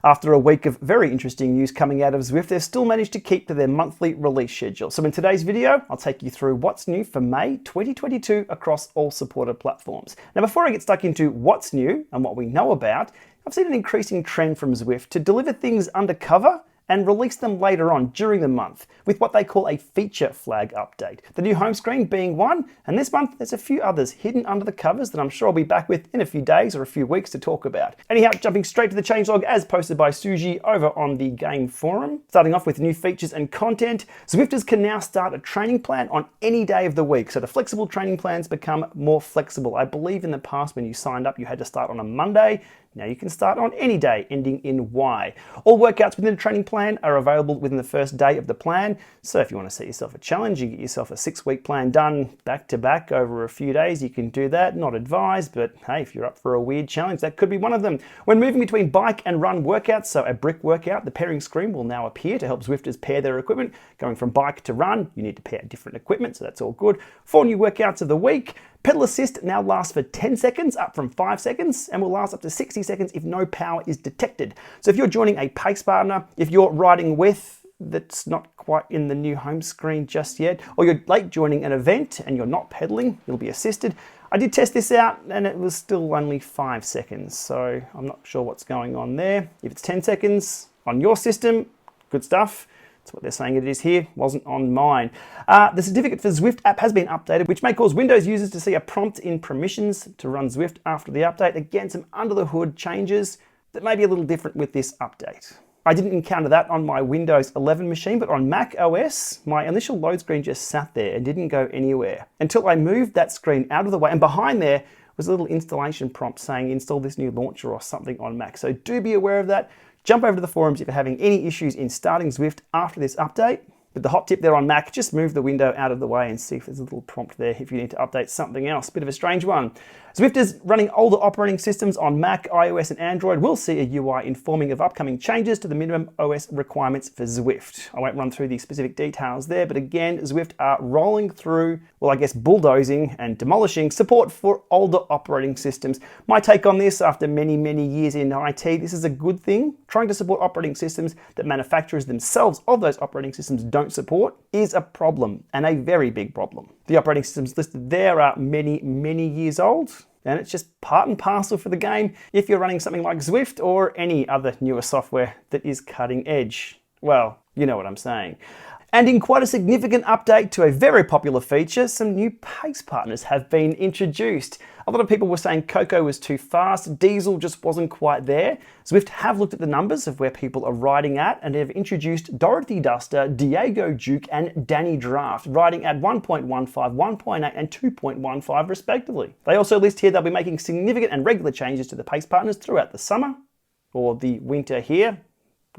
After a week of very interesting news coming out of Zwift, they've still managed to keep to their monthly release schedule. So in today's video, I'll take you through what's new for May 2022 across all supported platforms. Now, before I get stuck into what's new and what we know about, I've seen an increasing trend from Zwift to deliver things undercover and release them later on during the month with what they call a feature flag update. The new home screen being one, and this month there's a few others hidden under the covers that I'm sure I'll be back with in a few days or a few weeks to talk about. Anyhow, jumping straight to the changelog as posted by Suji over on the game forum. Starting off with new features and content, Zwifters can now start a training plan on any day of the week. So the flexible training plans become more flexible. I believe in the past when you signed up you had to start on a Monday. Now you can start on any day ending in Y. All workouts within the training plan are available within the first day of the plan. So if you want to set yourself a challenge, you get yourself a 6-week plan done back to back over a few days, you can do that. Not advised, but hey, if you're up for a weird challenge, that could be one of them. When moving between bike and run workouts, so a brick workout, the pairing screen will now appear to help Zwifters pair their equipment. Going from bike to run, you need to pair different equipment, so that's all good. 4 new workouts of the week. Pedal assist now lasts for 10 seconds, up from 5 seconds, and will last up to 60 seconds if no power is detected. So if you're joining a pace partner, if you're riding with that's not quite in the new home screen just yet, or you're late joining an event and you're not pedaling, you'll be assisted. I did test this out and it was still only 5 seconds, so I'm not sure what's going on there. If it's 10 seconds on your system, good stuff. That's what they're saying it is here, wasn't on mine. The certificate for Zwift app has been updated, which may cause Windows users to see a prompt in permissions to run Zwift after the update. Again, some under the hood changes that may be a little different with this update. I didn't encounter that on my Windows 11 machine, but on Mac OS, my initial load screen just sat there and didn't go anywhere until I moved that screen out of the way, and behind there was a little installation prompt saying install this new launcher or something on Mac. So do be aware of that. Jump over to the forums if you're having any issues in starting Zwift after this update. But the hot tip there on Mac, just move the window out of the way and see if there's a little prompt there if you need to update something else. Bit of a strange one. Zwifters running older operating systems on Mac, iOS and Android will see a UI informing of upcoming changes to the minimum OS requirements for Zwift. I won't run through the specific details there, but again, Zwift are rolling through, well, I guess bulldozing and demolishing support for older operating systems. My take on this after many, many years in IT, this is a good thing. Trying to support operating systems that manufacturers themselves of those operating systems don't support is a problem, and a very big problem. The operating systems listed there are many, many years old, and it's just part and parcel for the game if you're running something like Zwift or any other newer software that is cutting edge. Well, you know what I'm saying. And in quite a significant update to a very popular feature, some new pace partners have been introduced. A lot of people were saying Coco was too fast, Diesel just wasn't quite there. Zwift have looked at the numbers of where people are riding at and have introduced Dorothy Duster, Diego Duke and Danny Draft, riding at 1.15, 1.8 and 2.15 respectively. They also list here they'll be making significant and regular changes to the pace partners throughout the summer, or the winter here,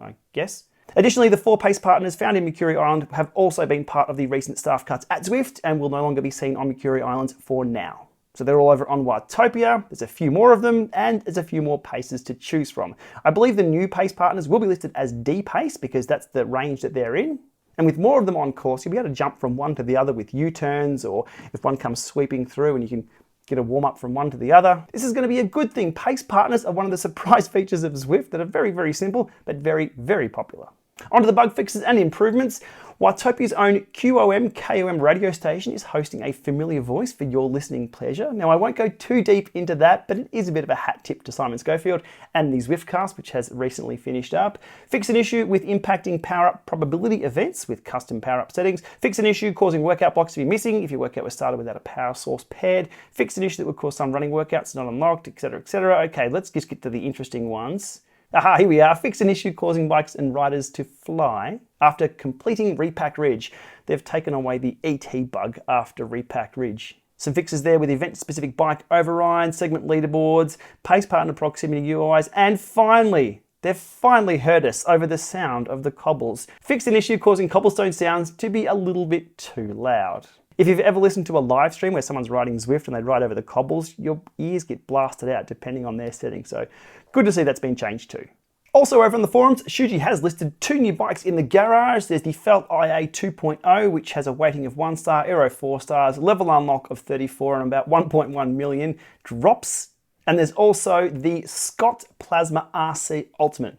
I guess. Additionally, the 4 pace partners found in Mercury Island have also been part of the recent staff cuts at Zwift and will no longer be seen on Mercury Islands for now. So they're all over on Watopia, there's a few more of them, and there's a few more paces to choose from. I believe the new pace partners will be listed as D-pace because that's the range that they're in. And with more of them on course, you'll be able to jump from one to the other with U-turns, or if one comes sweeping through and you can get a warm-up from one to the other. This is going to be a good thing. Pace partners are one of the surprise features of Zwift that are very, very simple, but very, very popular. Onto the bug fixes and improvements. Watopia's own QOM-KOM radio station is hosting a familiar voice for your listening pleasure. Now, I won't go too deep into that, but it is a bit of a hat tip to Simon Schofield and the Zwiftcast, which has recently finished up. Fix an issue with impacting power-up probability events with custom power-up settings. Fix an issue causing workout blocks to be missing if your workout was started without a power source paired. Fix an issue that would cause some running workouts not unlocked, etc., etc. Okay, let's just get to the interesting ones. Aha, here we are. Fix an issue causing bikes and riders to fly after completing Repack Ridge. They've taken away the ET bug after Repack Ridge. Some fixes there with event-specific bike overrides, segment leaderboards, pace partner proximity UIs, and finally, they've finally heard us over the sound of the cobbles. Fix an issue causing cobblestone sounds to be a little bit too loud. If you've ever listened to a live stream where someone's riding Zwift and they ride over the cobbles, your ears get blasted out depending on their settings. So good to see that's been changed too. Also over on the forums, Shuji has listed 2 new bikes in the garage. There's the Felt IA 2.0, which has a weighting of 1 star, aero 4 stars, level unlock of 34 and about 1.1 million drops. And there's also the Scott Plasma RC Ultimate.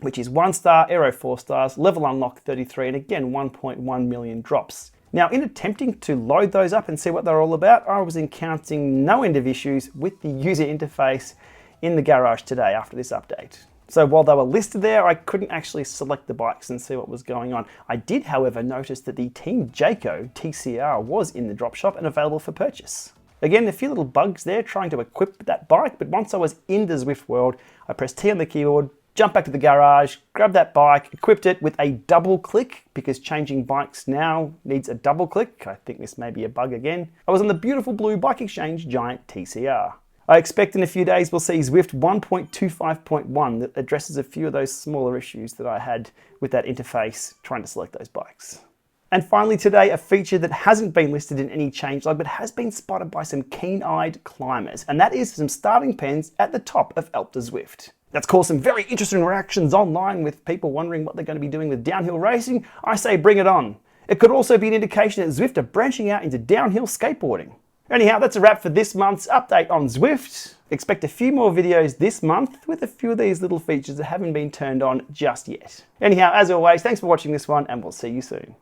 which is 1 star, aero 4 stars, level unlock 33, and again 1.1 million drops. Now, in attempting to load those up and see what they're all about, I was encountering no end of issues with the user interface in the garage today after this update. So while they were listed there, I couldn't actually select the bikes and see what was going on. I did, however, notice that the Team Jayco TCR was in the drop shop and available for purchase. Again, a few little bugs there trying to equip that bike, but once I was in the Zwift world, I pressed T on the keyboard, jumped back to the garage, grabbed that bike, equipped it with a double click, because changing bikes now needs a double click. I think this may be a bug again. I was on the beautiful blue Bike Exchange Giant TCR. I expect in a few days we'll see Zwift 1.25.1 that addresses a few of those smaller issues that I had with that interface trying to select those bikes. And finally today, a feature that hasn't been listed in any changelog but has been spotted by some keen-eyed climbers, and that is some starting pens at the top of Alpe to Zwift. That's caused some very interesting reactions online with people wondering what they're going to be doing with downhill racing. I say bring it on. It could also be an indication that Zwift are branching out into downhill skateboarding. Anyhow, that's a wrap for this month's update on Zwift. Expect a few more videos this month with a few of these little features that haven't been turned on just yet. Anyhow, as always, thanks for watching this one and we'll see you soon.